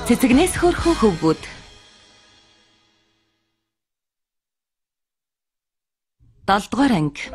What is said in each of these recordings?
Цэцэгнээс хөрхөн хөвгүүд. Долдугаар анги.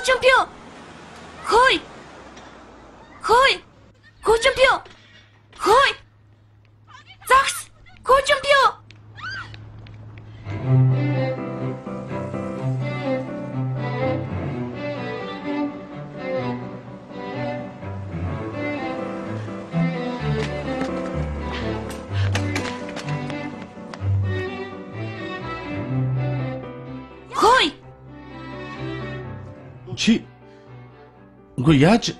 고준표! 호이! 호이! 고준표! 호이! 짝스! 고준표! 호이! Чи үгүй яаж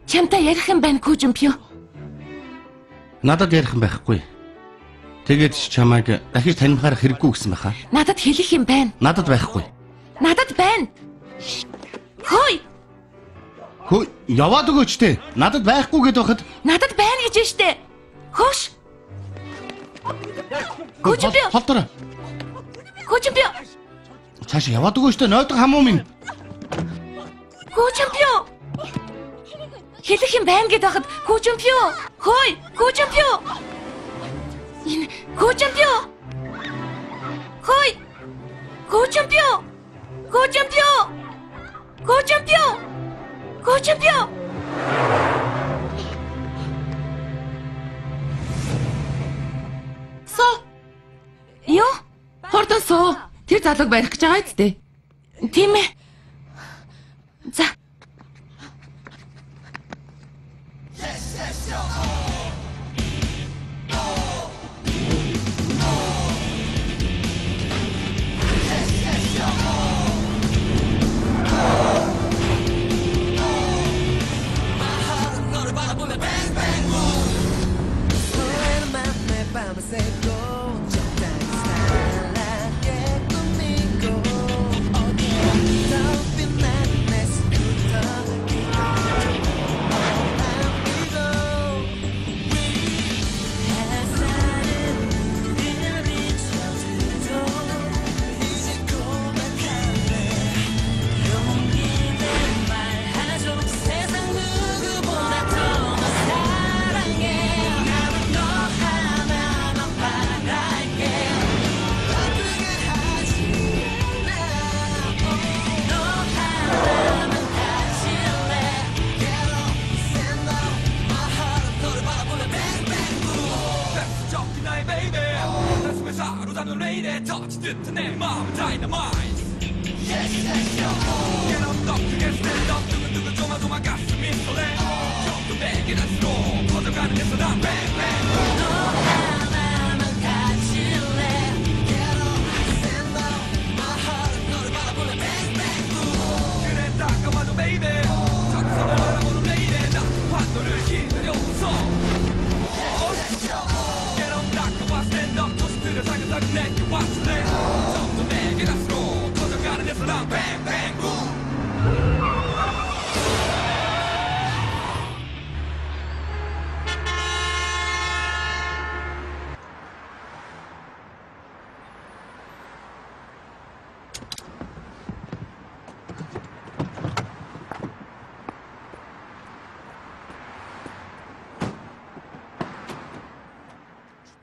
чамтай ярих юм байна Гүжинпё. надад ярих юм байхгүй. Тэгээд ч чамайг дахиж таньмахаар хэрэггүй гэсэн баха. Надад хэлэх юм байна. Надад байхгүй. Надад байна. Хөөе. Хөөе, яваад өгөөч те. Надад байхгүй гэд байхад Надад байна гэж штэ. Хөөш. Гүжинпё. Холдороо. Гүжинпё. Цааш яваад өгөөч те. Нойтон хамуу минь. Гүжинпё. хэлэх юм байна гэд байхад Гүжинпё. Хөөе, Гүжинпё. Энэ Гүжинпё. Хөөе. Гүжинпё. Гүжинпё. Гүжинпё. Гүжинпё. Ёо, хордон суу. Тэр залууг барих гэж байгаа үстэй. Тийм ээ. За.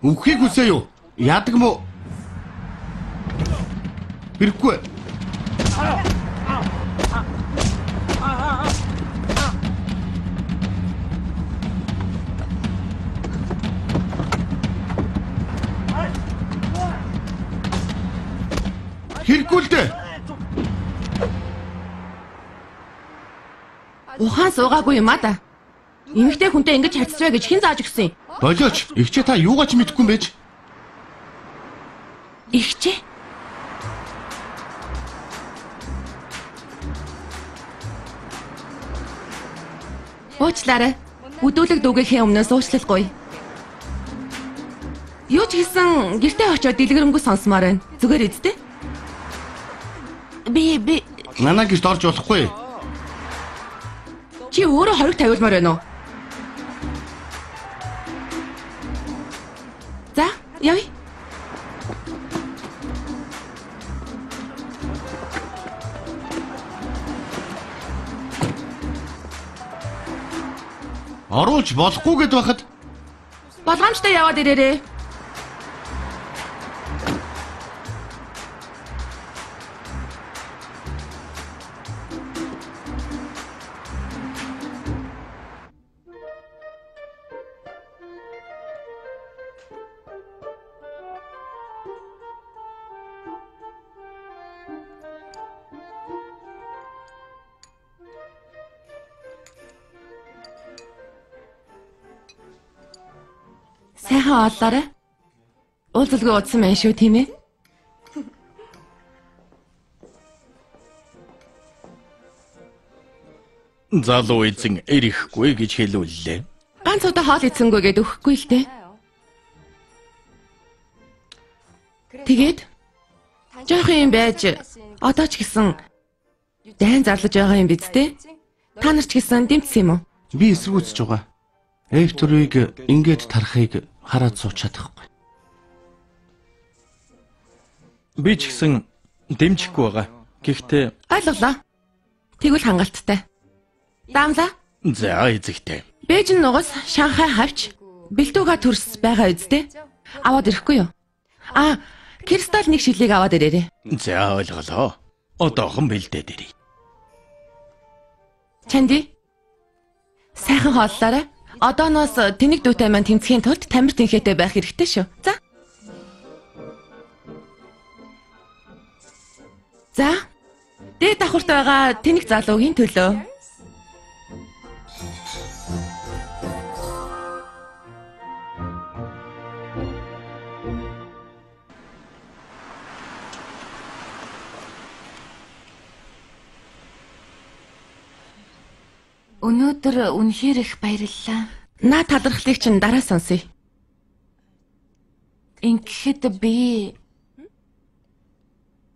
Үхийг үсэ юу? Яадаг юм уу? Хэрэггүй. Хэрэггүй л дээ. Ухаан суугаагүй юм а да. Эмэгтэй хүнтэй ингэж харьцвэ гэж хэн зааж өгсөн юм? Болооч, ихчээ та юугаач мэдэхгүй юм байж? Ихчээ? Уучлаарай. Үдүүлэг дүүгээхийн өмнөөс уучлалгүй. Юу ч хийсэн гэртээ очиод дэлгэрэнгүй сонсомоор байна. Зүгээр үсттэй. Би Нанаа гэрт орж болохгүй. чи өөрөө хориг тавиулмаар байна уу? За, явъя. Оруулж болохгүй гэд байхад Болгоомжтой яваад ирээрээ. Сайхан оллоорой. Уулзалгүй удсан байна шүү, тийм ээ? Залуу эзэн ирэхгүй гэж хэлүүллээ. Ганц удаа хоол идсэнгүй гэд өгөхгүй л дээ. Тэгээд жоохон юм байж одоо ч гэсэн дайн зарлаж байгаа юм биз дээ? Та нар ч гэсэн дэмтсэн юм уу? би эсэргүүцэж байгаа. Эвтрийг ингээд тарахыг хараад сууч чадахгүй. Би ч гэсэн дэмжихгүй байгаа. Гэхдээ Ойлголоо. Тэгвэл хангалттай. Даамлаа. за эзэгтэй. Бээжин нугас Шанхай хавч бэлтүүга төрс байгаа үсттэй. Аваад ирэхгүй юу? Кристал нэг шилийг аваад ирээрэй. За ойлголоо. Одоохон бэлдээд ирье. Чанди. Сайхан хооллоорой. Одооноос тэнэг дүүтэй маань тэмцэхийн тулд тамир тэнхээтэй байх хэрэгтэй шүү. За. За. Дээд давхарт байгаа тэнэг залуугийн төлөө. Өнөөдөр үнэхээр их баярлалаа. Наа талархлыг чинь дараа сонсъё. Ингэхэд би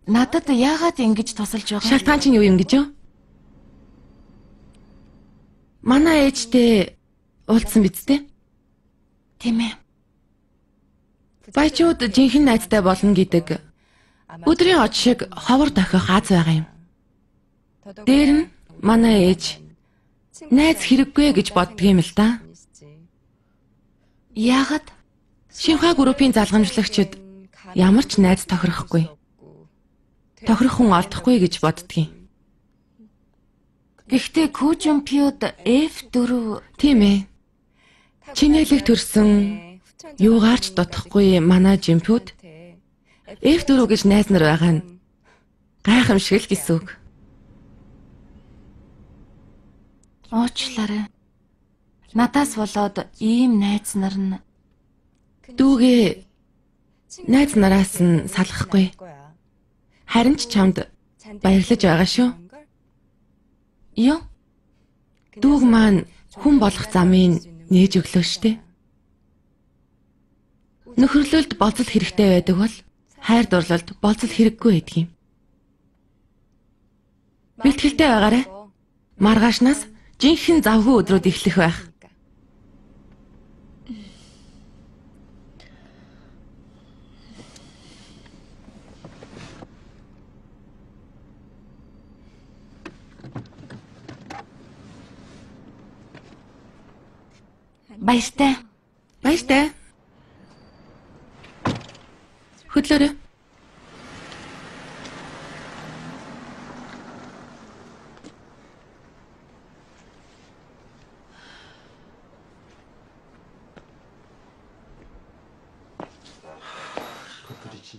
надад яагаад ингэж тусалж байгаа? Шалтгаан чинь юу юм гэж юу? Манай ээжтэй уулзсан биз дээ? Тийм ээ. Баячууд жинхэнэ найзтай болно гэдэг өдрийн од шиг ховор дохих аз байгаа юм. Дээр нь манай ээж найз хэрэггүй гэж боддгийм л да. Яагаад? Шинхаа группийн залгамжлагчид ямар ч найз тохирохгүй. Тохирох хүн олдохгүй гэж боддгийн. Гэхдээ Кужумпиуд F4 тийм ээ. Чинэлэг төрсөн юугаар ч дутхгүй манай жимпүүд F4 гэж найз нар байгаа нь гайхамшиг л гэсэн үг. Уучлаарай. Надаас болоод ийм найз нар нь дүүгээ найз нараас нь салахгүй. Харин ч чамд баярлаж байгаа шүү. Юу? Дүүг маань хүн болох замыг нээж өглөө штэ. Нөхөрлөлд болцол хэрэгтэй байдаг бол хайр дурлалд болцол хэрэггүй байдаг юм. Бэлтгэлтэй байгаарай. Маргаашнаас жинхэнэ завгүй өдрүүд эхлэх байх. Баяртай. Баяртай. Хөдлөөрэй.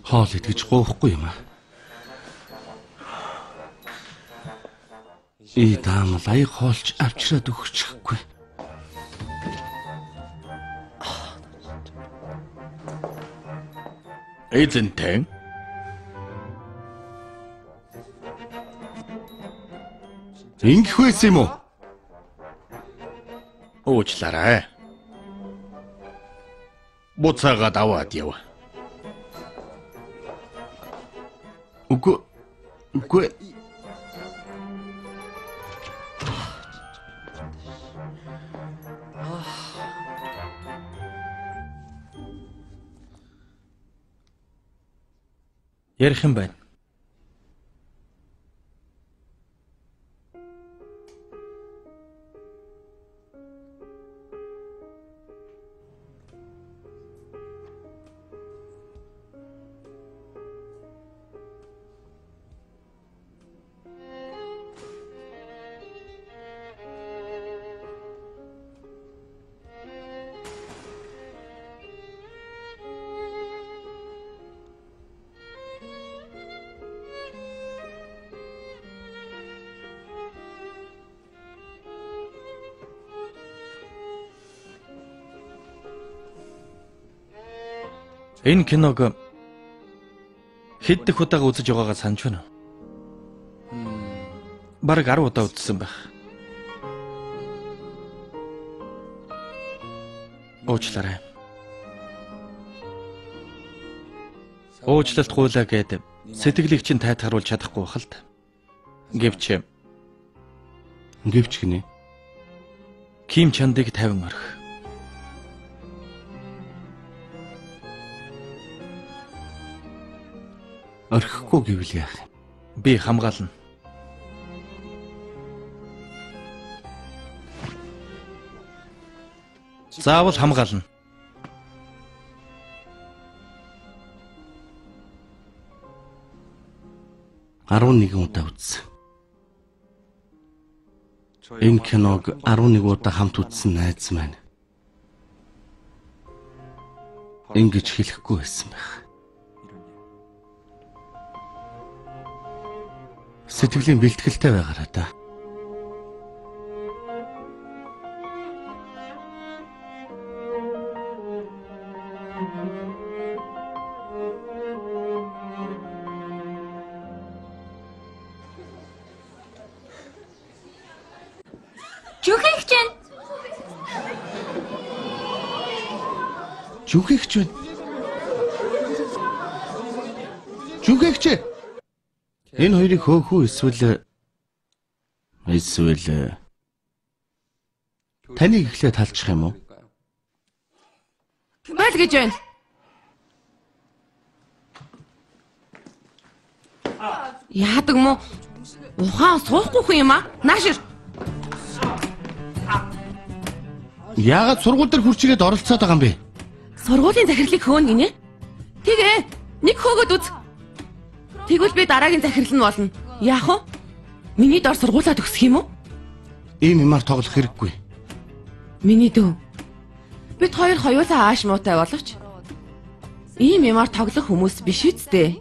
Хоол идэж гоохгүй юм аа. Даамал аяг хоолч авчираад өгчихгүй. Эзэнтэй. Ингэх байсан юм уу? Уучлаарай. Буцаагаад аваад яв. Үгүй. Ярих юм байна. Энэ киног хэд дэх удаага үзэж байгаагаа санаж байна уу? Бараг 10 удаа үзсэн байх. Уучлаарай. Уучлалт гуйлаа гээд сэтгэлийг чинь тайтгаруулж чадахгүй хэл та. Гэвч гинэ. Ким Чандыг 50 орхи. Орхихгүй гэвэл яах юм? Би хамгаална. Заавал хамгаална. Арван удаа үзсэн. Энэ киног 11 удаа хамт үзсэн найз маань. Ингэж хэлэхгүй байсан байх. Сэтгэлийн бэлтгэлтэй байгаарай та. Жүхэгч байна. Жүхэгч байна. Жүхэгч. Энэ хоёрыг хөөхүү эсвэл таныг эхлээд талчих юм уу? Байл гэж байна. Яадаг мó? Ухаан суухгүй хүн юм аа. Наашир. Яагаад сургууль дээр хурц ирээд оролцоод байгаа юм бэ? Сургуулийн захирлыг хөөн гинэ. Тэгээ нэг хөөгöd үз. Тэгвэл би дараагийн захирал нь болно. Яах вэ? Миний дор сургуулаа төгсөх юм уу? Ийм юмар тоглох хэрэггүй. Миний дүү. Бид хоёр хоёулаа ааш муутай боловч ийм юмар тоглох хүмүүс биш үсттэй.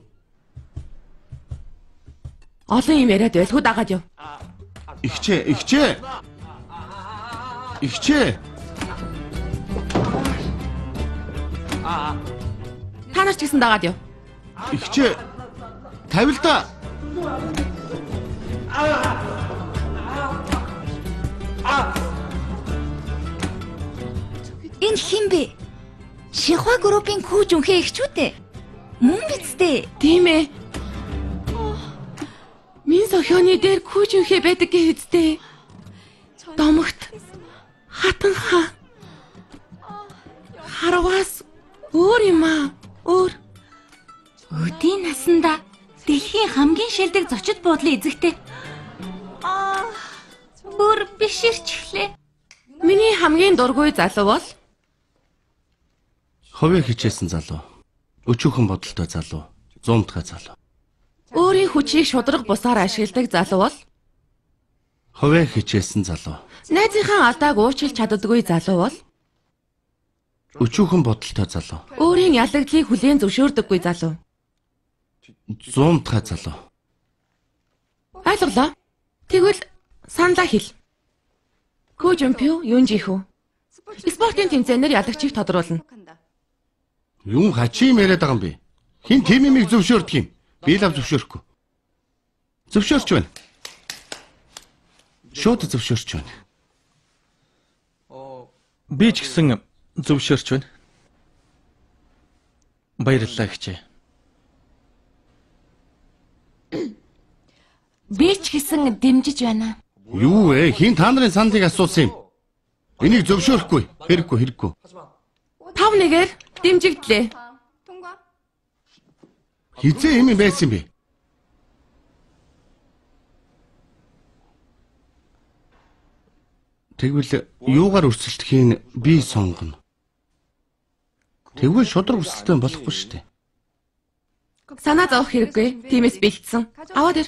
Олон юм яриад байлгүй дагаад яв. Игчээ. Та нар ч гэсэн дагаад яв. Игчээ. Тавил та. Энэ хин бэ? Шихва группийн Күү Жүнхээ эхчүүд ээ. Мөн биз дээ. Тийм ээ. Минь сохионы дээр Күү Жүнхээ байдаг гэхэзтэй. Домогт хатан хаа. Харвас өөр юм аа. Өөр. Өдийн насанда дэлхийн хамгийн шилдэг зочид буудлын эзэгтэй. Бүр биширчлээ. Миний хамгийн дургүй залуу бол Ховё хичээсэн залуу. Өчүүхэн бодолтой залуу, 100 мутгай залуу. Өөрийн хүчийг шударга бусаар ашигладаг залуу бол Хувиа хичээсэн залуу. найзынхаа алдааг уучлж чаддаггүй залуу бол Өчүүхэн бодолтой залуу. өөрийн ялагдлыг хүлээн зөвшөөрдөггүй залуу. 100 мутгай залуу. Ойлголоо. Тэгвэл саналаа хэл. Күүжэмпиу юун жихүү? Спортын тэмцээнээр ялагчийг тодруулна. Юун хачим яриад байгаа юм бэ? Хин тимийг зөвшөөрдөг юм. Би лав зөвшөөрөхгүй. Зөвшөөрч байна. Шууд зөвшөөрч байна. Би ч гэсэн зөвшөөрч байна. Баярлалаа хичээ. Би ч гэсэн дэмжиж байна. Юу вэ? Хин та нарын саналыг асуусан юм. Энийг зөвшөөрөхгүй. Хэрэггүй. 5-1-ээр дэмжигдлээ. Хизээ юм байсан юм бэ? Тэгвэл юугаар өрсөлдөхийн би сонгоно. Тэгвэл шудраг өсөлтөө болохгүй шүү дээ. Санаа зовох хэрэггүй. Тиймээс бэлдсэн. Аваад ир.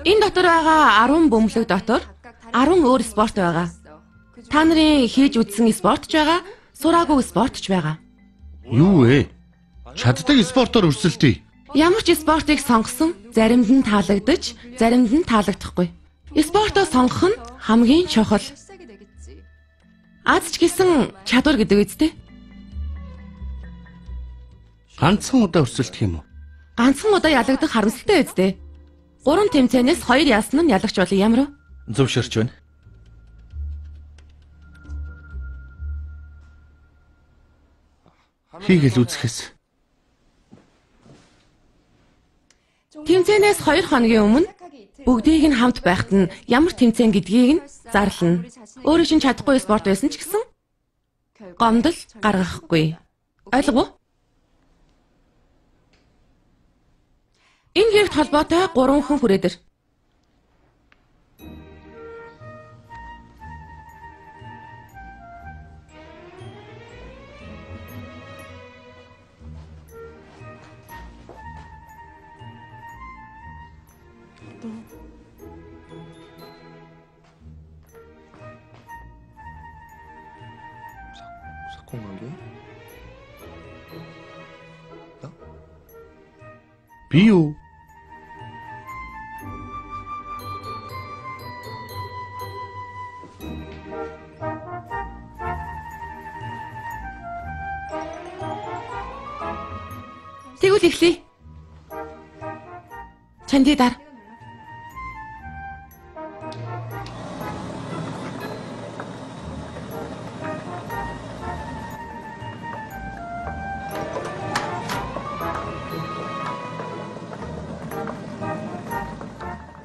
Энэ дотор байгаа 10 бөмбөлөг дотор 10 өөр спорт байгаа. Та нарын хийж үзсэн спортч байгаа, сураагүй спортч байгаа. Юу вэ? Чаддаг спортоор өрсөлдөе. Ямар ч спортыг сонгосон заримд нь таалагдаж, заримд нь таалагдахгүй. Спортоо сонгох нь хамгийн чухал. Аз ч гэсэн чадвар гэдэг үстэй. Ганцхан удаа өрсөлдөх юм уу? Ганцхан удаа ялагдах харамсалтай үстэй. 3 тэмцээнээс 2 ялсан нь ялагч бол ямар вэ? Зөвшөөрч байна. Хийгээл үзэхээс. Тэмцээнээс 2 хоногийн өмнө бүгдийг нь хамт байхад нь ямар тэмцээн гэдгийг нь зарлана. Өөрөө чинь чадахгүй спорт байсан ч гэсэн гомдол гаргахгүй. Ойлгов уу? Энэ хэрэгт холбоотой 3 хүн хүрээдэр. Би юу? Тэгвэл эхлэе. Чанди дар.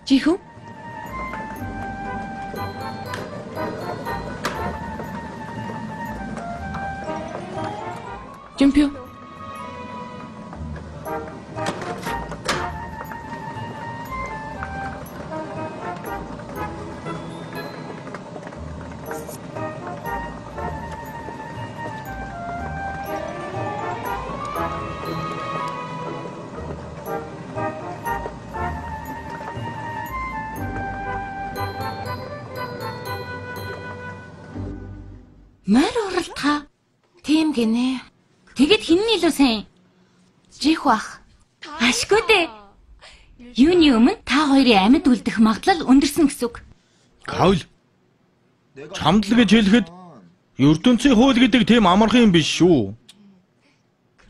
Чихүү? Жимпиу? Морь уралдахаа. Тийм гинэ. Тэгэд хинний илүү сайн? Жих бах. Ашгүй дээ. Юуны өмнө та хоёрын амьд үлдэх магадлал өндөрсөн гэсэн үг. Каул. Чамд л гэж хэлэхэд ертөнцийн хууль гэдэг тийм амархан юм биш шүү.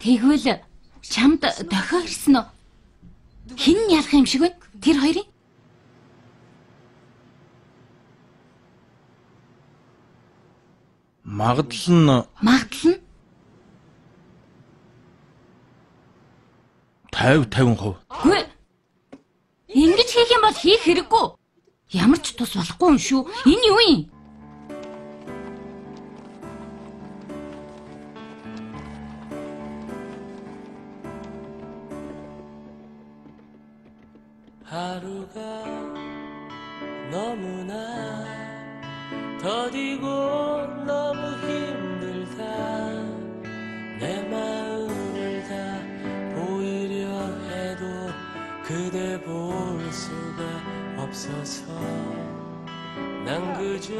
Тэгвэл чамд дохио ирсэн үү? Хин ялах юм шиг байна? Тэр хоёрын? Магадлал нь 50-50%. Гүй. Ингэж хийх юм бол хийх хэрэггүй. Ямар ч тус болохгүй юм шүү. Энэ юу юм? 하루가 너무나 더디고 너무 힘들다 내 마음을 다 보이려 해도 그대 볼 수가 없어서 난 그저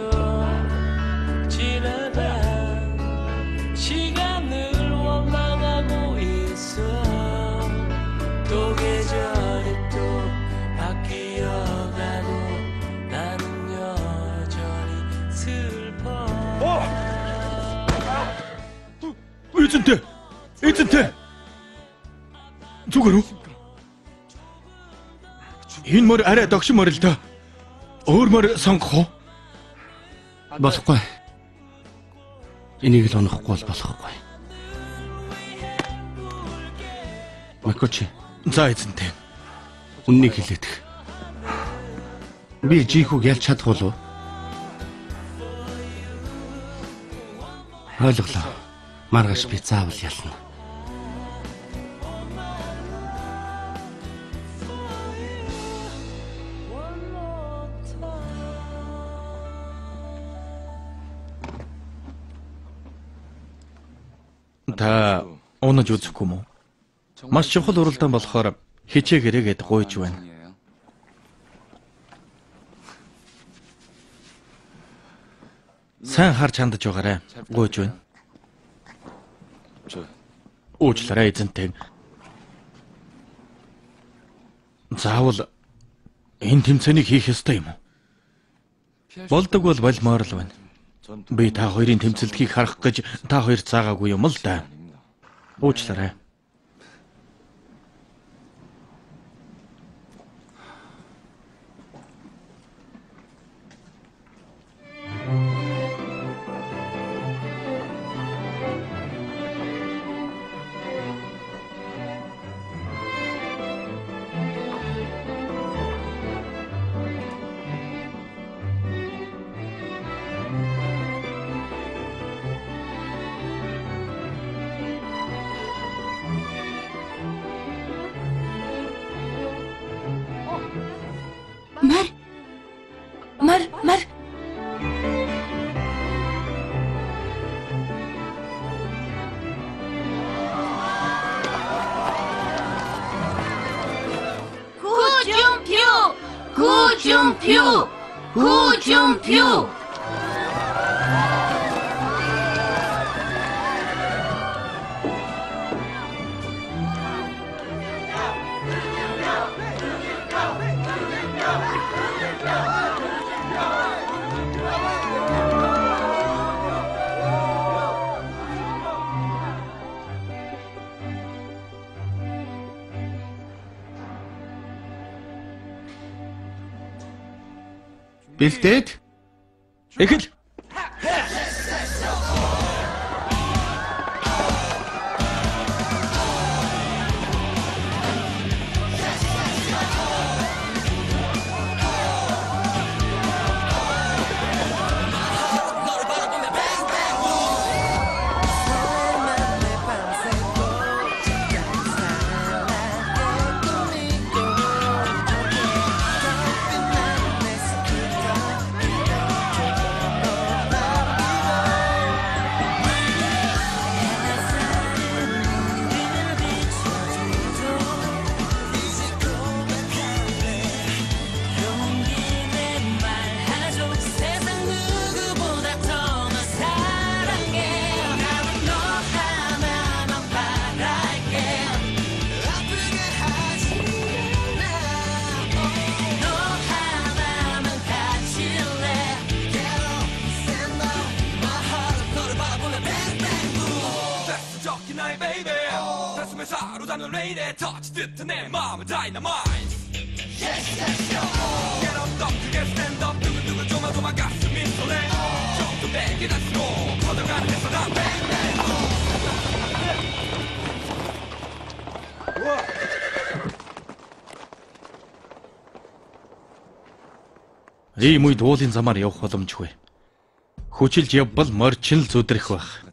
지나간 시간을 원망하고 있어 또 계절이 또 바뀌어가도 나는 여전히 슬퍼 에이전트 зүгээрөө энэ мөр арай догшин мөр л дөө өөр мөр сонгох уу Болохгүй. Энийг л онохгүй бол болохгүй. Макочи. за эзэнтэй Үннийг хэлээдэх. Би жийхүүг ялж чадах болов уу? Ойлголоо. Маргааш би заавал ялна. та унаж үзэхгүй мүү маш чухал уралдаан болохоор хичээгээрээ гээд гуйж байна сайн харж хандаж байгаарай гуйж байна уучлаарай эзэнтэй заавал энэ тэмцээнийг хийх ёстой юм уу болдог бол болмоор л байна би та хоёрын тэмцэлтгийг харах гэж та хоёр цаагаагүй юм л да. Уучлаарай. Мар. Хучумпю. Бэлдээд эхэл ийм үед уулын замаар явах боломжгүй. Хүчилж явбал морчин л зүдрэх байх.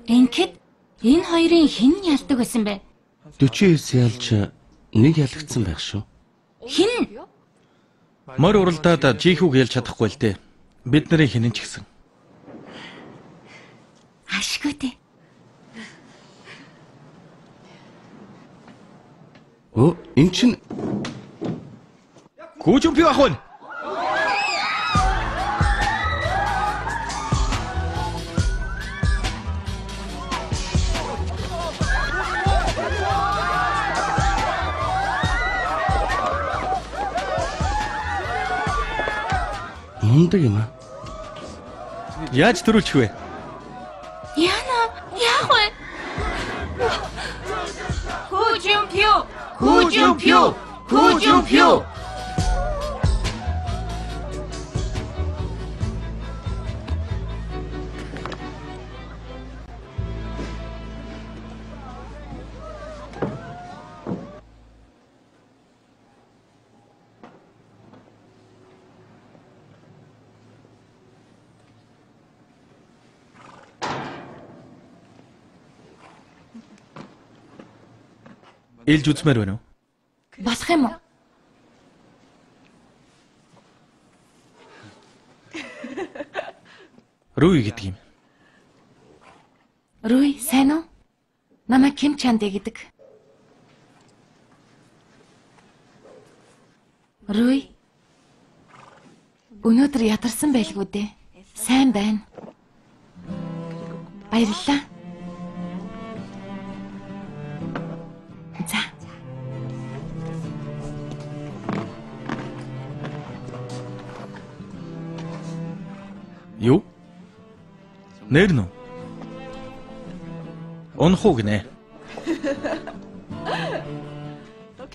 Ингээд энэ хоёрын хэн ялдаг байсан бэ? 49 ялж нэг ялагдсан байх шүү. Хэн? Морь уралдаад жихүүг ялж чадахгүй л дээ. Бид нарын хинэн ч гэсэн. Ашгүй дээ. Энэ чинь Гүүжүн пив ах вэ? мундаг юм аа. Яаж төрүүлчих вэ? Яна, яах вэ? Гүүжүн пив. Гүүжүн пив. Гүүжүн пив. Илж үзмээр байна уу? Болох юм уу? Руи гэдэг юм. Руи, сайн уу? Намайг Ким Чанде гэдэг. Руи. Өнөөдөр ядарсан байлгүй дээ. Сайн байна. Баярлалаа. За. Юу? Нэр нь? Онхоо гинэ.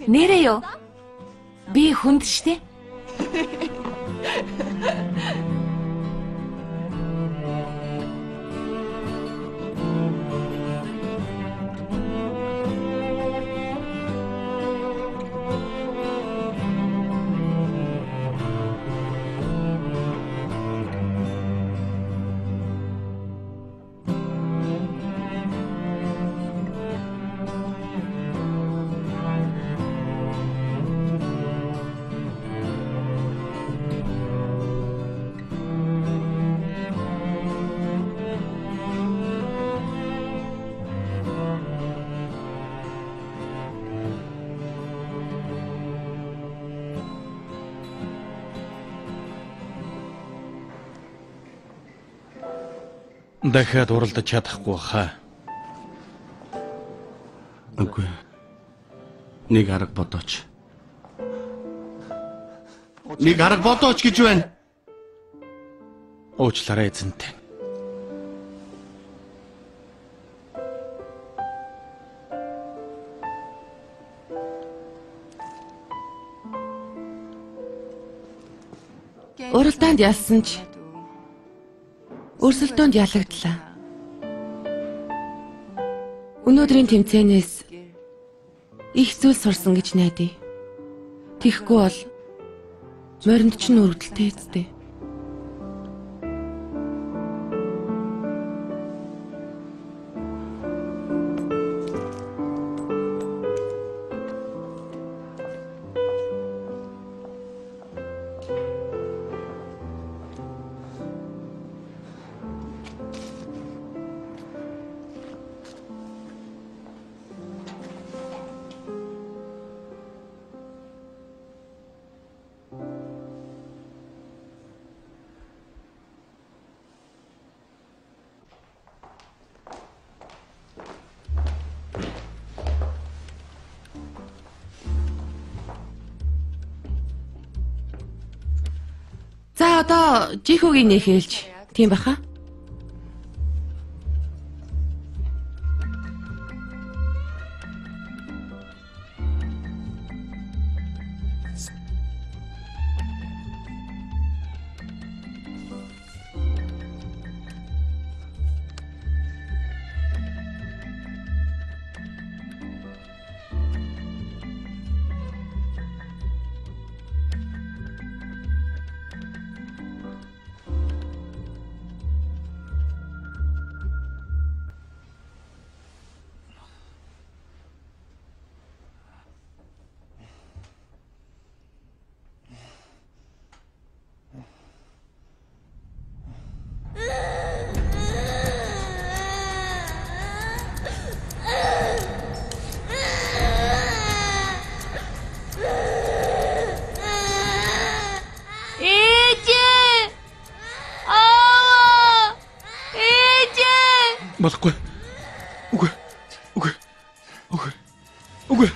Нэрээ юу? Би хүнд штэ. Дахиад уралдаж чадахгүй хаа. Үгүй. Нэг арга бодооч. Нэг арга бодооч гэж байна. Уучлаарай эзэнтэй. Уралдаанд ялсан ч өрсөлдөөнд ялагдлаа. Өнөөдрийн тэмцээнээс их зүйл сурсан гэж найдаа. Тэгэхгүй бол моринд ч нүргэлтэй эцтэй. За одоо жихүүгийн нэхэлж тийм баха. Болохгүй. Үгүй. Үгүй. Үгүй. Үгүй.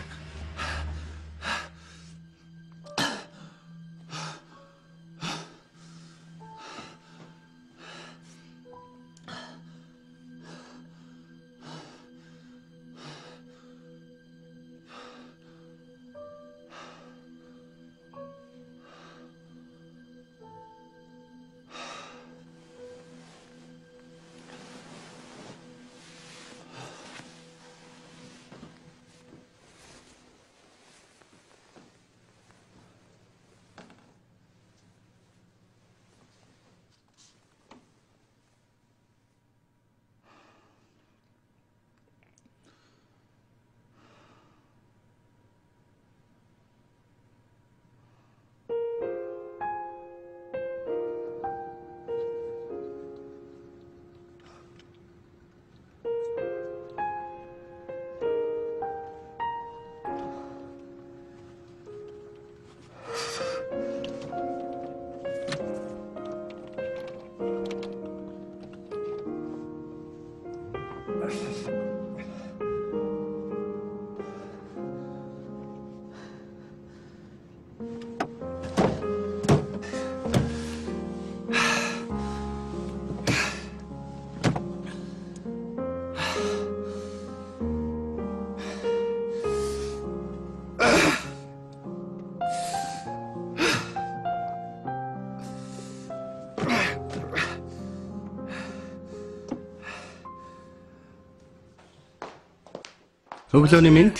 Өглөөний мэнд.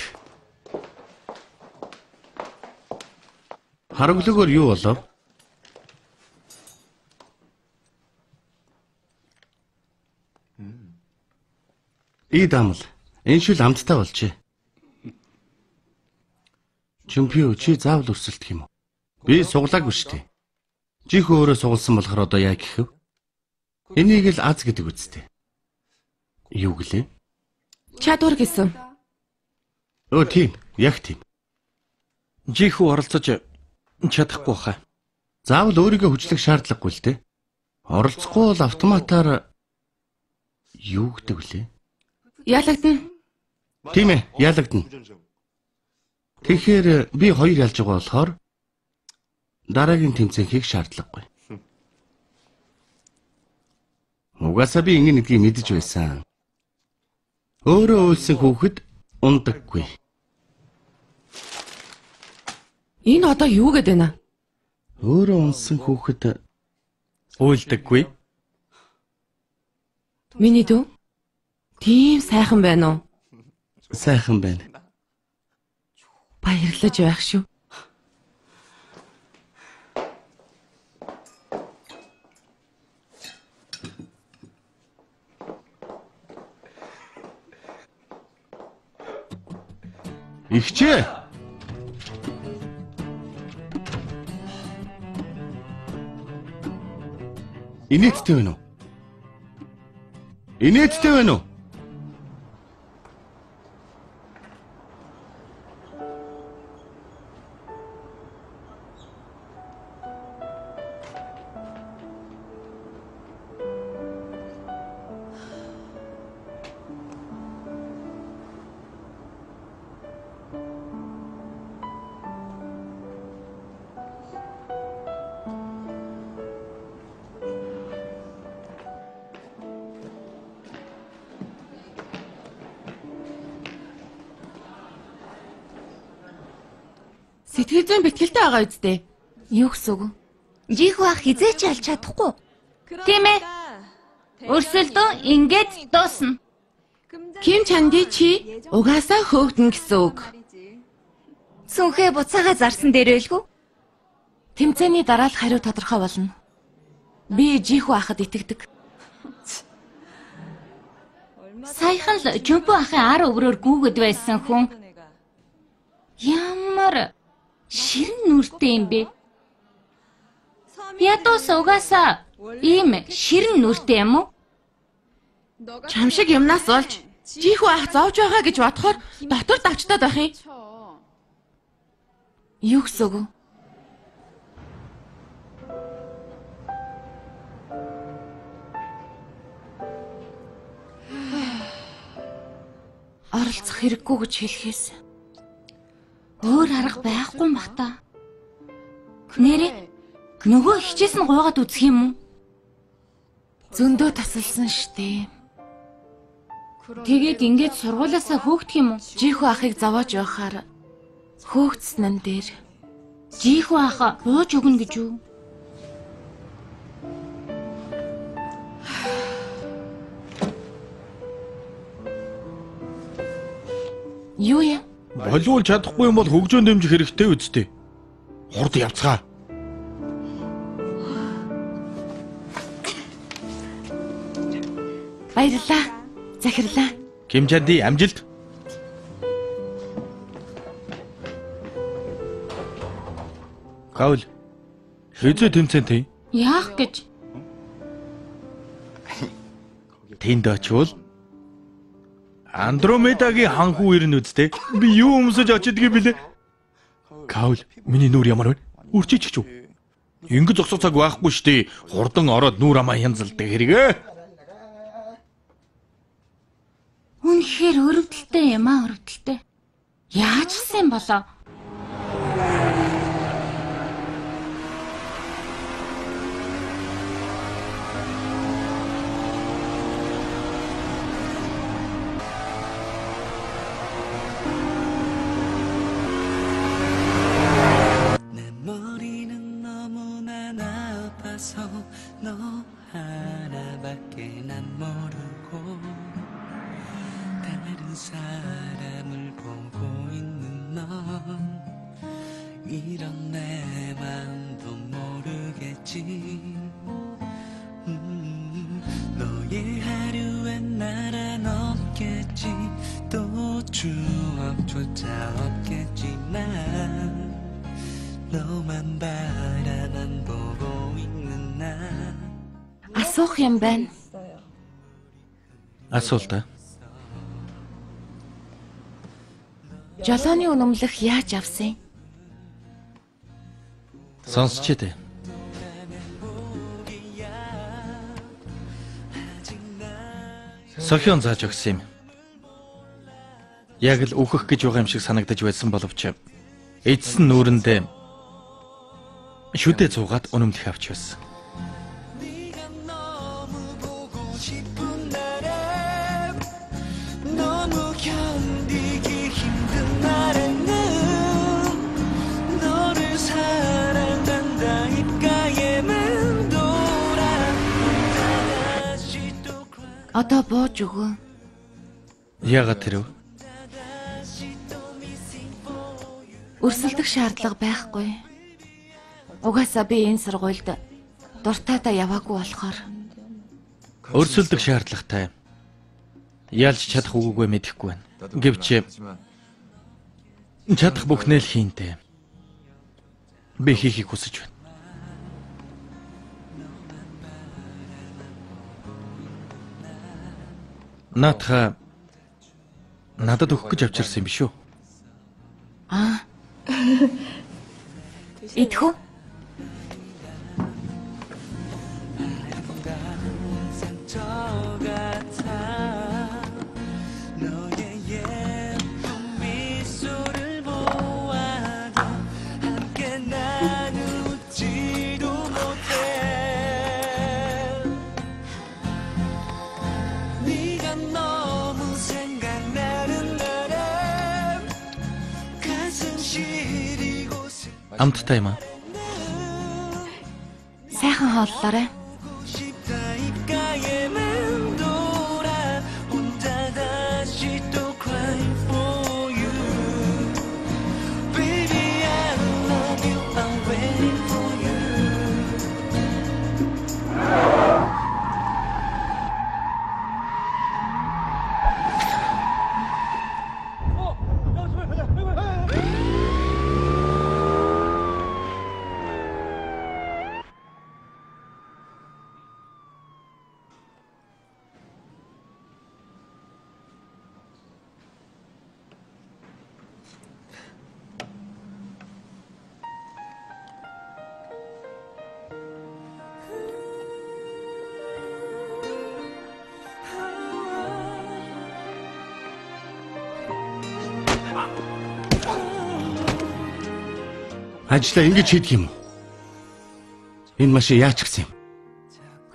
Харагдлогоор юу болов? Идамл. Энэ шил амттай болжээ. Чемпио чи заавал өрсөлдөх юм уу? Би суглаагүй шүү дээ. Чих өөрөө сугалсан болохоор одоо яа гэхэв? Энийг л аз гэдэг үстэй. Юу гэлээ? Чадвар гэсэн. Өө тийм, яг тийм. Жихүү оролцож чадахгүй хаа. Заавал өөрийгөө хүчлэх шаардлагагүй л дээ. Оролцохгүй бол автоматар юу гэдэг вүлээ? Ялагдана. Тийм ээ, ялагдана. Тэгэхээр би хоёр ялж байгаа болохоор дараагийн тэмцээн хийх шаардлагагүй. Угаасаа би ингэ нэгдгийг мэдэж байсан. Өөрөө үйлсэн хүүхэд ундаггүй. Энэ одоо юу гэдэг вэ? Өөрөө унсан хүүхэд Уйлдаггүй. Миний дүү? Тийм сайхан байна уу? сайхан байна. Баярлаж байх шүү. Ихчээ. Инээдтэй байна уу? Инээдтэй байна уу? Сэтгэл зүйн бэтгэлтэй байгаа үсттэй. Юу гэсэн үг? Жихүү ах хизээч алж чадахгүй. Тийм ээ. Өрсөлдөө ингээд дуусна. Ким Чанди чи угаасаа хөөгдөн гэсэн үг. Сүнхээ буцаага зарсан дээр байлгүй. Тэмцээний дараа л хариу тодорхой болно. Би Жихүү ахад итгэдэг. Саяхан л Жумпо ахын ар өврөөр гүүгэд байсан хүн. Ямар ширэн нүртэй юм бэ? Ядуус угаасаа ийм ширэн нүртэй юм уу? Чам шиг юмнаас олж Жихүү ах зовж байгаа гэж бодохоор дотор давчтаад байх юм. Юу гэсэн үг? оролцох хэрэггүй гэж хэлхээс. Өөр арга байхгүй юм бах та. Нэрээ нөгөө хичээс нь гуйгаад үзэх юм уу? Зөндөө тасалсан штэ. Тэгээд ингээд сургуулаасаа хөөгдөх юм уу? Жихүү ахыг зовоож байхаар хөөгдсөн нь дээр. Жихүү ах бууж өгнө гэж юу? Юу яа? Болиул чадахгүй юм бол хөгжөөн дэмжих хэрэгтэй үсттэй. Хурд явцгаа. Баярлаа. Захирлаа. Кимжанди амжилт. Гаул. Хэзээ тэмцэн тий? Яах гэж? Тэнд очивол Андромедагийн ханхуу ирнэ үсттэй. Би юу өмсөж очидгийг билээ. Гаул, миний нүур ямар вэ? Үрчиж ч юу? Ингэж зогсох цаг байхгүй штий. Хурдан ороод нүур амаа янзалдаг хэрэгээ. Үнэхээр өрөвдөлтэй юм аа, өрөвдөлтэй. Яаж гисэн болоо? 내 머리는 너무나 나빠서 너 하나밖에 난 모르고 다른 사람을 보고 있는 넌 이런 내 마음도 모르겠지. 너의 하루엔 나란 없겠지. 또 추억조차 없겠지만 너만 바라만 보고 있는 나. Асуух юм байна. Асуултаа. Жолооны үнэмлэх яаж авсан? Сонсч дээ. Софион зааж өгсөн юм. Яг л өөхөх гэж байгаа юм шиг санагдаж байсан боловч эцэс нь нүүрэндээ шүдэ зуугаад үнэмлэх авч байсан. 네가 너무 보고 싶은 날에 너무 견디기 힘든 날에는 너를 사랑한다 입가에 맴돌아 다시 또 Одоо бууж өгөө. Яагаад тэрв? Өрсөлдөх шаардлага байхгүй. Угаасаа би энэ сургуульд дуртайдаа яваагүй болохоор. Өрсөлдөх шаардлагатай. Ялж чадах үгүйгээ мэдэхгүй байна. Гэвч чадах бүхнээ л хийнтэй. Би хийхийг хүсэж байна. Наатха надад өгөх гэж авчирсан юм биш үү? Идэхүү? 상처 같아 너의 예쁜 미소를 보아도 함께 나누지도 못해 네가 너무 생각나는 날에 가슴 시리고 Амттай юм аа. Сайхан хооллоорой. 싶다 입가에 맴돌아 혼자 다시 또 cry for you Baby I love you I'm waiting for you Ажлаа ингэж хийдэг юм уу? Энэ машин яач гисэн юм?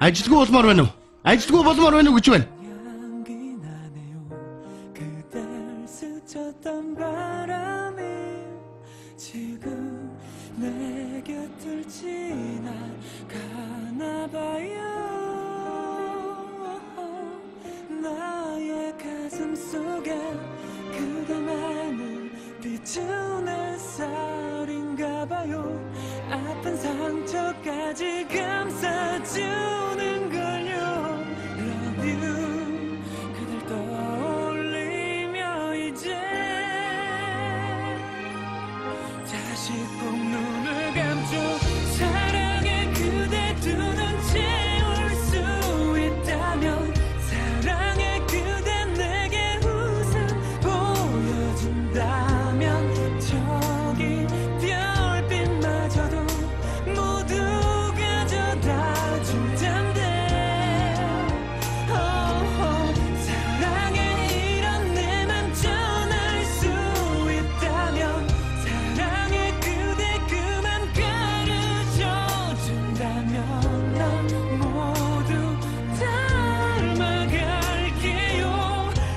Ажилгүй болмоор байна уу? Ажилгүй болмоор байна уу гэж байна. 향기 나네요. 그댈 스쳤던 바람이 지금 내 곁을 지나가나 봐요. 나의 가슴 속에 그대만을 비추는 쌀인가 봐요. 아픈 상처까지 감싸주는 걸요. Love you. 그댈 떠올리며 이제 다시 꼭 눈을 감죠. 사랑해 그대 두 눈 채울 수 있다면 사랑해 그대 내게 웃음 보여준다면 저기 별빛마저도 모두 가져다 준단데 사랑해 이런 내맘 전할 수 있다면 사랑해 그대 그만 가르쳐 준다면 난 모두 닮아갈게요.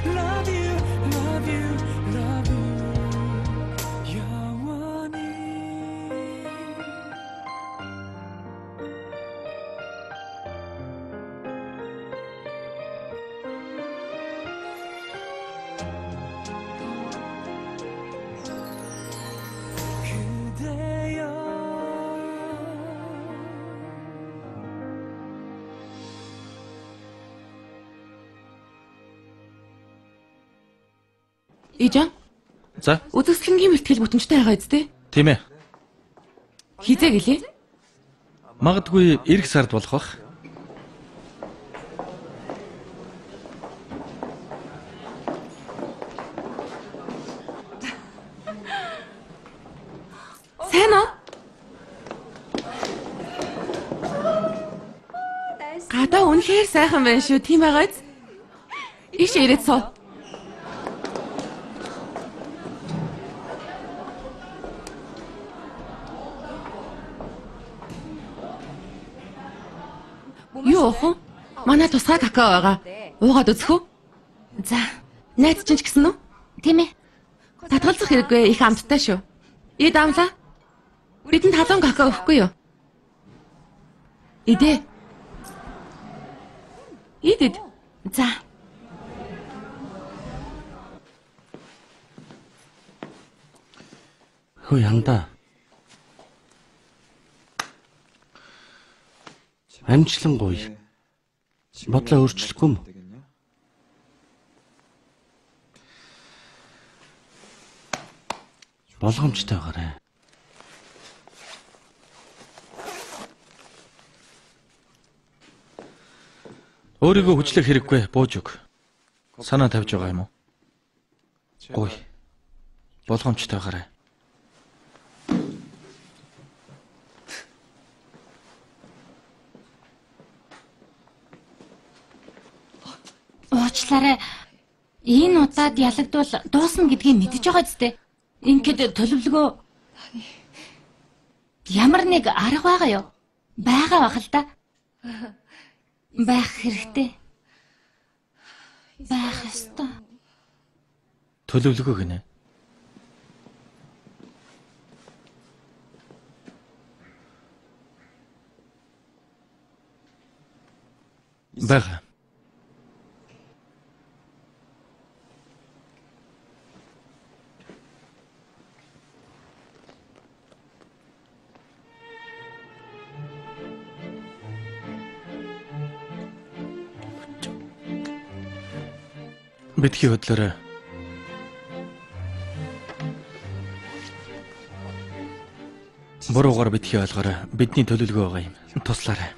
Love you, love you, love you 영원히. 그대여 Ижан, За, үзэсгэлэнгийн бэлтгэл бүтэмжтэй байгаа үстэй. тийм ээ. Хизээ гэлээ. Магадгүй эх сард болох бах. Сайн уу? Гадаа үнэхээр сайхан байна шүү. Тийм байгаа биз? Иш ирээд суу. Юу охин? Манай тусгай какао байгаа. Уугаад үзэх үү? За, Найз чинь ч гэсэн үү? тийм ээ. Татгалзах хэрэггүй их амттай шүү. Эд амлаа. Бидэнд халуун какао өгөхгүй юу? Идэ. Идэд. За, Хөө янда. Амжилан гоё. Бодлоо өөрчлөхгүй юм уу? Болгоомжтой байгаарай. Өөрийгөө хүчлэх хэрэггүй бууж өг. Санаа тавьж байгаа юм уу? Гоё. Болгоомжтой байгаарай. уучлаарай. Энэ удаад ялагдвал дуусна гэдгийг мэдэж байгаа зү. Ингээд төлөвлөгөө ямар нэг арга байгаа юу? Байгаа бах л да. Байх хэрэгтэй. Байх ёстой. Төлөвлөгөө гинэ. Бага. Битгий хөдлөөрэй. Буруугаар битгий ойлгоорой. Бидний төлөвлөгөө байгаа юм. Туслаарай.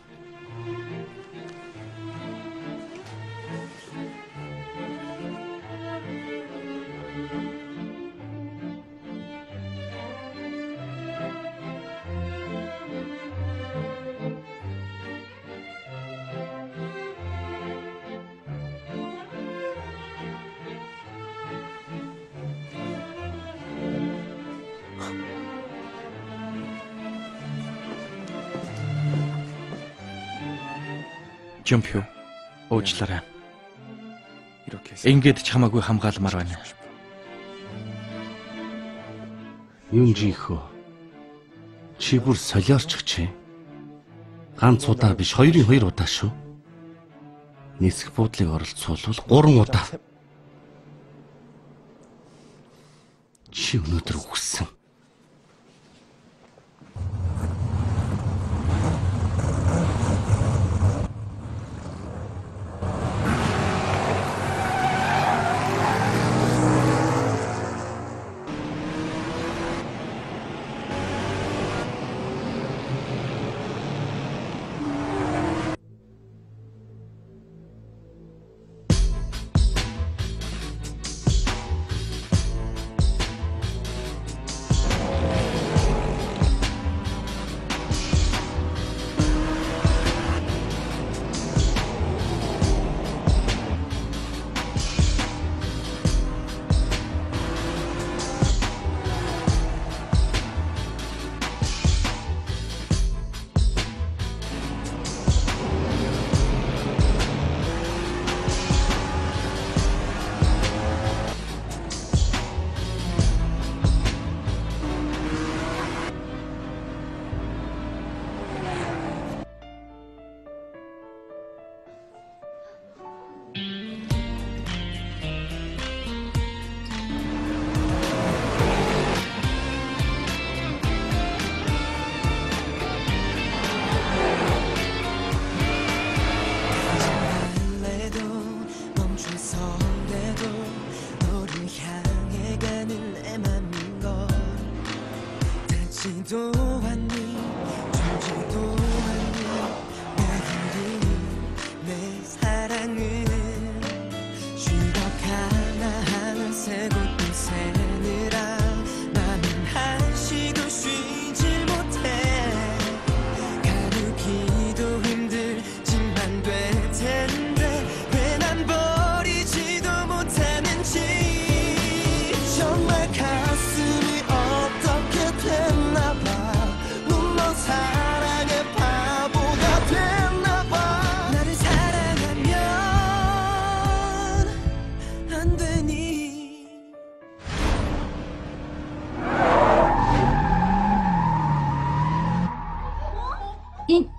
Жумп юу? Уучлаарай. Ингээд чамаагүй хамгаалмаар байна. Юм жинхөө. Чи бүр солиорч. Ганц удаа биш 2 удаа шүү. Нисэх буудлыг оролцуулбал 3 удаа. Чи өнөөдөр үхсэн.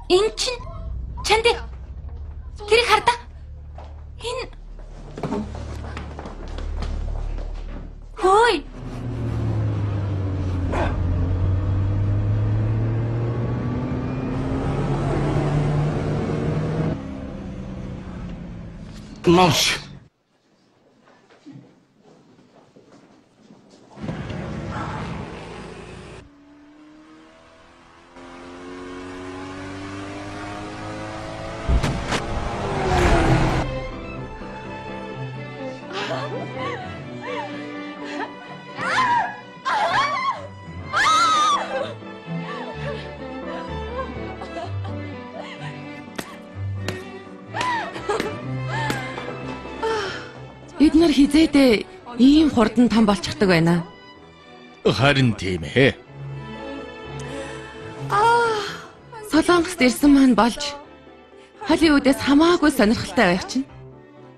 Энэ чинь чанд тэрийг хардаа. Энэ хөөе. Маш. Бид нар хизээдээ ийм хурдан том болчихдог байна. Харин тийм ээ. Солонгост ирсэн маань болж Холливуудаас хамаагүй сонирхолтой байх чинь.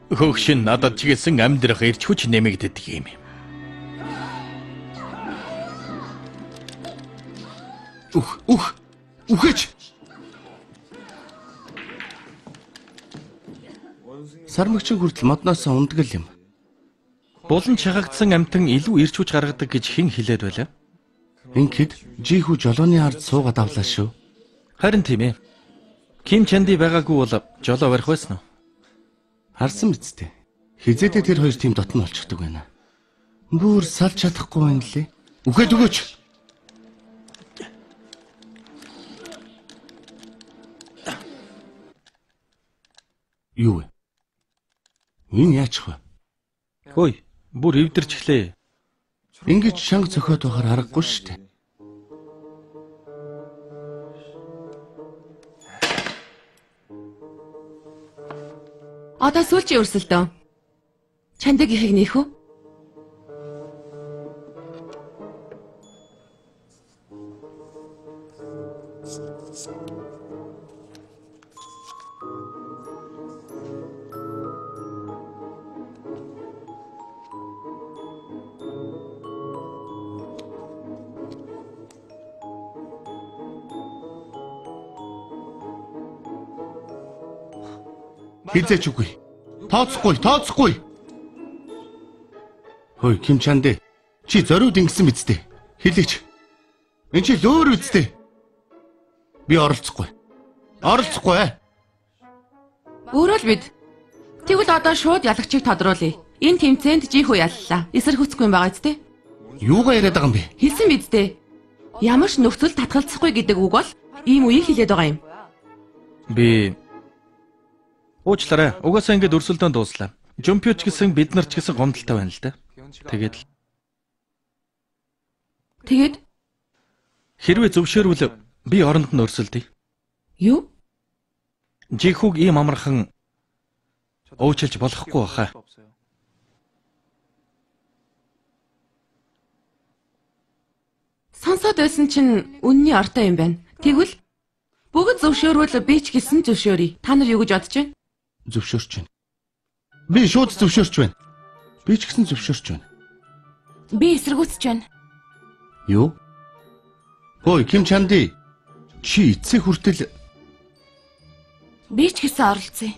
Хөгшин надад ч гэсэн амьдрах ирч хүч нэмэгддэг юм. Үхэж. Сармагчин хүртэл модноос ундгал юм. Булан чагагдсан амтан илүү ирч хүч гаргадаг гэж хэн хэлээд байлаа? Ингээд жихүү жолооны ард суугаад авлаа шүү. Харин тийм ээ. Ким Чанди байгаагүй бол жолоо барих байсан уу? Харсан биз дээ. Хизээдээ тэр хоёр тийм дотн болчихдог байна. Бүр салж чадахгүй байна лээ. Үхээд өгөөч. Юу вэ? Энэ яачих вэ? Хөөе, бүр эвдэрч эхлэе. Ингэж шанг цохиод байхаар аргагүй шүү дээ. Одоо сүүлчийн өрсөлдөөн. Чандаг ихийг нээх үү? Хизээч үгүй. Тооцохгүй. Хөөе, Ким Чандэ. Чи зориуд ингэсэн биз дээ. Хэлээч. Энд чи лөөр үсттэй. Би оролцохгүй. Өөрөө л бид. Тэгвэл одоо шууд ялагчийг тодруулъя. Энэ тэмцээнд жихүү яллаа. Эсрэг хүсэхгүй юм байгаа зү? Юугаа яриад байгаа юм бэ? Хэлсэн биз дээ. Ямар ч нөхцөл татгалзахгүй гэдэг үг бол ийм үеийг хэлээд байгаа юм. Би уучлаарай. Угаасаа ингэж өрсөлдөөн дууслаа. Жумпиоч гэсэн бид нар ч гэсэн гомдолтой байна л да. Тэгээд хэрвээ зөвшөөрвөл би оронд нь өрсөлдөе. Юу? Жихүүг ийм амархан уучлж болохгүй баха. Сонсоод байсан чинь үнний ортой юм байна. Тэгвэл бүгд зөвшөөрвөл би ч гэсэн зөвшөөрье. Та нар юу гэж бодож байна? Зөвшөөрч байна. Би шууд зөвшөөрч байна. Би ч гэсэн зөвшөөрч байна. Би эсэргүүцэж байна. Юу? Хөөе, Ким Чанди. Чи эцэг хүртэл Би ч гэсэн оролцъё.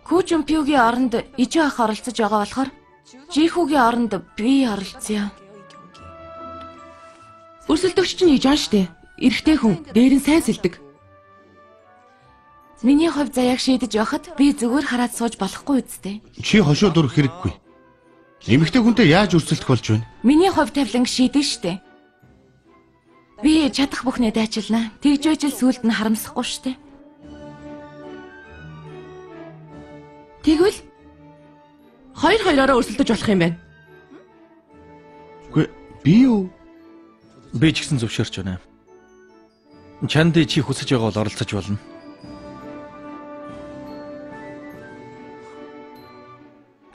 Күүжумпиогийн оронд ижи ах оролцож байгаа болохоор жихүүгийн оронд би оролцъё. Өрсөлдөгч чинь ижан штэ. Эрэгтэй хүн, дээр нь сайн сэлдэг. Миний хувь заяаг шийдэж явахад би зүгээр хараад сууж болохгүй үсттэй. чи хошоо дөрөх хэрэггүй. Эмэгтэй хүнтэй яаж өрсөлдөх болж байна? Миний хувь тавилан шийдэн штэ. Би чадах бүхнээ дайчилнаа. Тэгж байж л сүулт нь харамсахгүй штэ. Тэгвэл хоёроо өрсөлдөж болох юм байна. Үгүй би юу? Би ч гэсэн зөвшөөрч байна. Чанди чи хүсэж байгаа бол оролцож болно.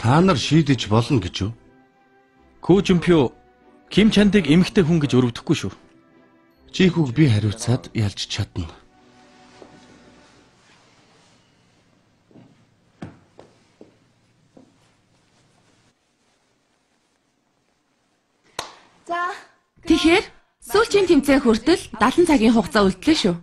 Та нар шийдэж болно гэж юу? Күүжумпио Ким Чандыг эмэгтэй хүн гэж өрөвдөхгүй шүү. Жихүүг би хариуцаад ялж чадна. Тэгэхээр сүүлчийн тэмцээн хүртэл 70 цагийн хугацаа үлдлээ шүү.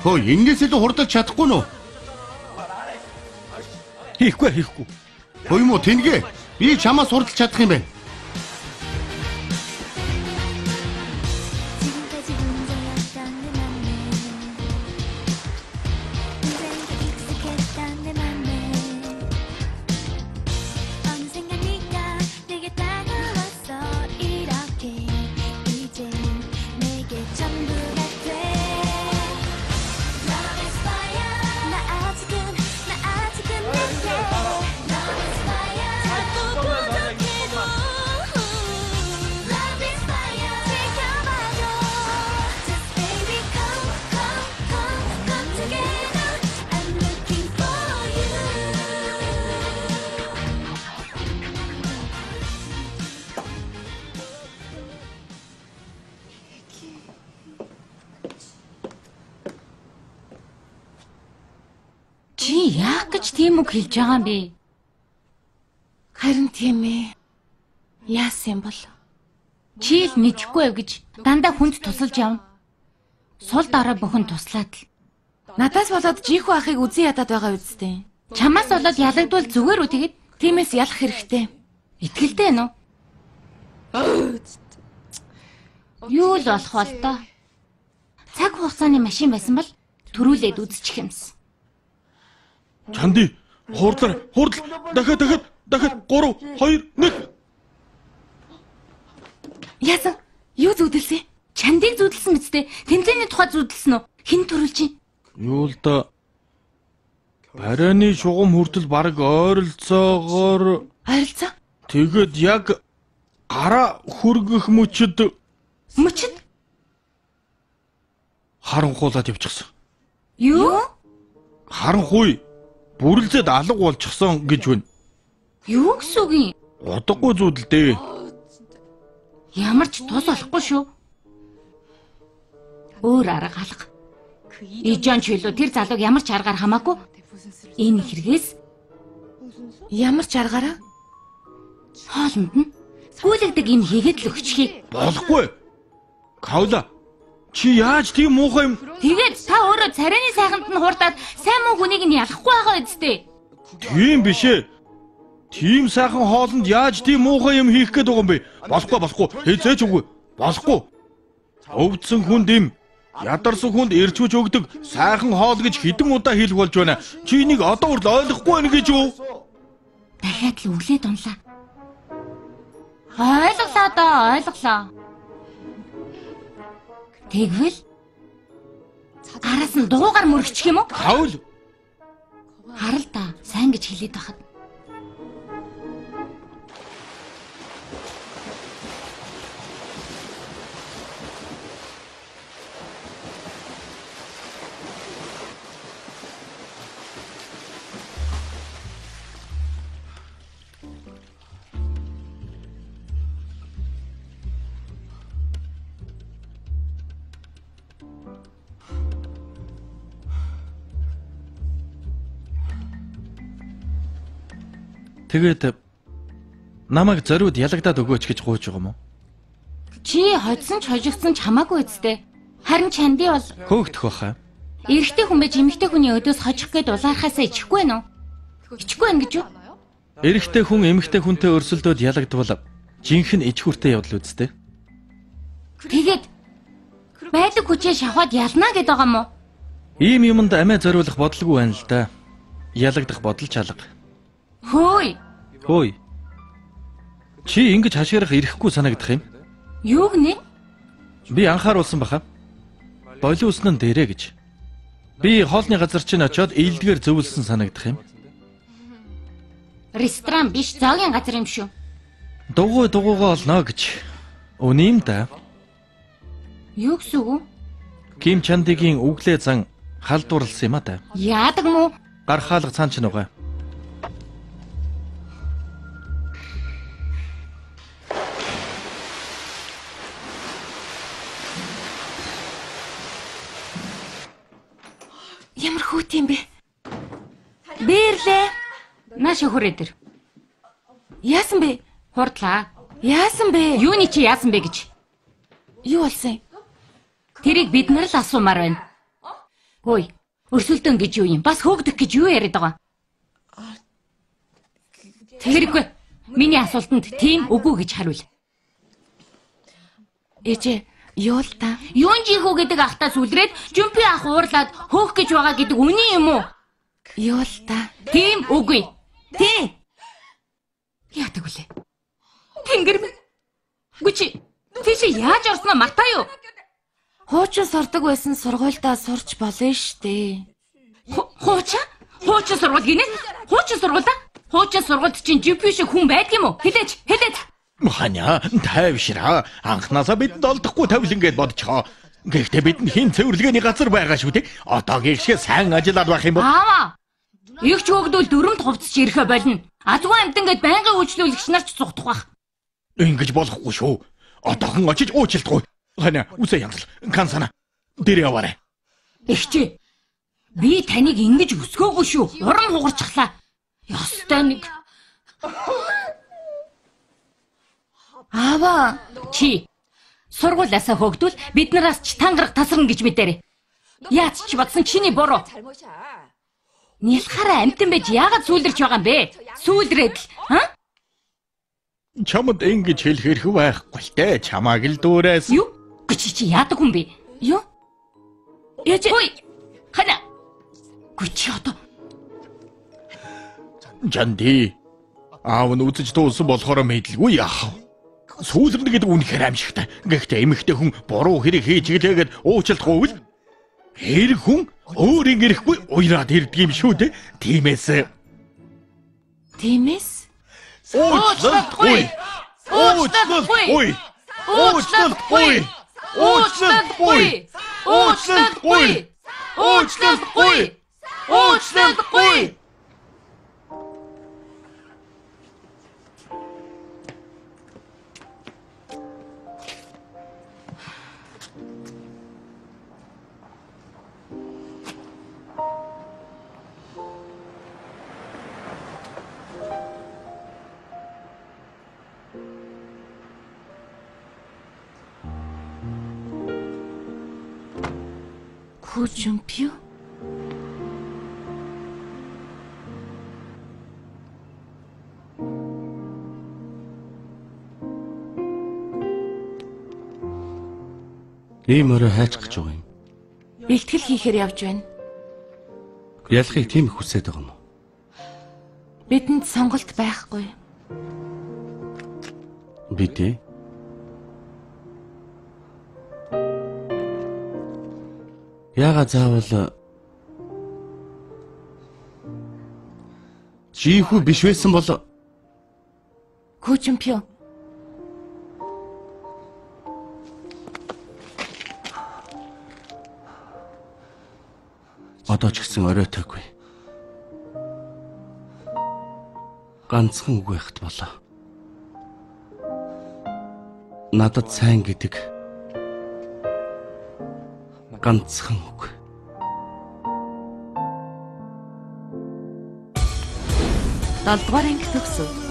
Хөөе, ингэсэл хурдаж чадахгүй нү? Хийхгүй. Хөөе мó тэнгээ. Би чамаас хурдаж чадах юм байна. Яах гэж тийм үг хэлж байгаа юм бэ? Харин тийм ээ. Яасан бол? Чи л мэдэхгүй байв гэж дандаа хүнд тусалж явна. Сул дараа бүхэн туслаад л. Надаас болоод жихүү ахыг үзэн ядаад байгаа үсттэй. Чамаас болоод ялагдвал зүгээр үү тэгээд? Тиймээс ялах хэрэгтэй. Итгэлтэй нөө. Юу л болох бол доо. Цаг хугацааны машин байсан бол төрүүлээд үзчих юмсан. Чанди, хурдлаа. Дахиад 3, 2, 1. Яасан? Юу зүудэлсэн? Чандыг зүудэлсэн биз дээ. Тэмцээний тухай зүудэлсэн үү? Хэн төрүүлж чинь? Юу л да. Барайны шугам хүртэл баг ойролцоогоор Ойролцоо? тэгэд яг гараа хүргэх мөчөд харанхуулаад явчихсан. Юу? Харанхуй бүрлзэд алга болчихсон гэж байна. Юу гэсэн үг юм? Удаггүй зүйл дээ. Ямар ч тус олохгүй шүү. Өөр арга алга. Ижон ч билүү тэр залууг ямар ч аргаар хамаагүй. Энэ хэрэгээс Ямар ч аргаараа хоолнд нь гүйлэгдэг юм хийгээд л өгчихье. Болохгүй. Каула. Чи яаж тийм муухай юм? Тэгээд та өөрөө царайны сайханд нь хурдаад сайн муу хүнийг нь ялахгүй байгаа үсттэй. Тийм биш ээ. Тийм сайхан хоолнд яаж тийм муухай юм хийх гээд байгаа юм бэ? Болохгүй. Хэзээч үгүй. Болохгүй. Өвдсөн хүнд им ядарсан хүнд ирчүүж өгдөг сайхан хоол гэж хэдэн удаа хэлэх болж байна. Чи энийг одоо хүртэл ойлгохгүй байна гэж юу? Дахиад л өглөөд унлаа. Ойлголоо. Тэгвэл араас нь дуугаар мөрөгчих юм уу? Хаул. Харал та сайн гэж хэлээд байхад. Тэгээд намайг зориуд ялагдаад өгөөч гэж гуйж байгаа юм уу? Чи хоцсон ч хожигдсон ч хамаагүй үсттэй. Харин чанди бол Хөөгдөх баха. эрэгтэй хүн байж эмэгтэй хүний өдөөс хожих гээд улаархаасаа ичихгүй нөө. Ичихгүй байна гэж юу? Эрэгтэй хүн эмэгтэй хүнтэй өрсөлдөөд ялагдвал жинхэнэ ич хүртээ явдал үсттэй. Тэгээд байдаг хүчээ шавхаад ялнаа гэдэг байгаа юм уу? Ийм юмд амиа зориулах бодлого байна л да. Ялагдах бодол чалга. Хөөе. Чи ингэж хашгирах ирэхгүй санагдах юм? Юу гэнэ? Би анхааруулсан баха. Болио уснан дээрэ гэж. Би хоолны газар чинь очиод ээлдгээр зөвлөсөн санагдах юм. Ресторан биш, зоогийн газар юм шүү. Дугуйгаа олно гэж. Үнэм да. Юу гэсэн үг? Ким Чандигийн үглээ зан халдварлсан юм а да. Яадаг мó? Гар хаалга цаан ч нүгэ. ямар хүүт юм бэ? Бээрлээ. Нааш хүрээ дээр. Яасан бэ? Хурдлаа. Яасан бэ? Юуны чи яасан бэ гэж? Юу болсон? Тэрийг бид нар л асуумаар байна. Хөөе. Өрсөлдөөн гэж юу юм? Бас хөөгдөх гэж юу яриад байгаа? Тэрэггүй. Миний асуултанд тийм үгүй гэж хариул. Ээжээ, юу л та? Юун жихүү гэдэг ахтаас үлрээд жумпи ах уурлаад хөөх гэж байгаа гэдэг үний юм уу? Юу л та? Тийм үгүй. Тий. Яадаг үлээ. Тэнгэр минь. Гүчи. Тийш яаж орсноо мартаа юу? Хуучин сурдаг байсан сургуульдаа сурч болно штэ. Хуучин? Хуучин сургууль гинэ? Хуучин сургууль? Хуучин сургуульд чинь жимпи шиг хүн байдаг юм уу? Хэлээч. Ханя, тайвшраа. Анхнаасаа бидэнд олдохгүй тавилан гэд бодчихоо. Гэхдээ бидэнд хин цэвэрлэгээний газар байгаа шүү дээ. Одоогийн шиг сайн ажиллаад байх юм бол. Аа. Игч хөөгдөл дөрөмд хувцч ирэхэ болно. Азгүй амтан гэд байнгын үйлчлүүлэгч нар ч цугдах байх. Ингэж болохгүй шүү. Одоохон очиж уучлалтгүй. Ханя, үсэ янзал. Кансана. Дэрэ яваарай. Эхчээ. Би таныг ингэж өсгөөгүй шүү. Уран хугарчихлаа. Ёстой нэг. Аава, чи сургуулиасаа хөөгдвөл бид нараас ч тангараг тасарна гэж мэдээрэй. Яаж ч бодсон чиний буруу. Нялхаараа амтан байж яагаад сүүлэрч байгаа юм бэ? Сүүлрээд л, аа? Чамд ингэж хэлэх хэрэг байхгүй л дээ. Чамааг л дүүрээс. Юу? Чи яадаг хүн бэ? юу? Ээж. Хөөе. Хана. Гүчи одоо. Жанди. Аав нь үзэж дуусан болохоор мэдлгүй яах вэ? Сүүлрэнэ гэдэг үнэхээр аимшигтай. Гэхдээ эмэгтэй хүн буруу хэрэг хийж гэлээгээд уучлахгүй л хэрэг хүн өөрийн эрэхгүй уйраад ирдэг юм шүү дээ. Тиймээс Уучлалтгүй. Уучлалтгүй. Уучлалгүй! Уучлалгүй! Уучлалгүй! Хүчмпио. Ийм өрөө хайчих гэж байгаа юм. Бэлтгэл хийхээр явж байна. Ялахыг тийм их хүсээд байгаа юм уу? Бидэнд сонголт байхгүй. Бидээ яагаад заавал жихүү биш байсан бол Хүчмпио. одоо ч гэсэн оройтойгүй. Ганцхан үг байхт болоо. Надад сайн гэдэг ганцхан үг. Долдугаар анги төгсөв.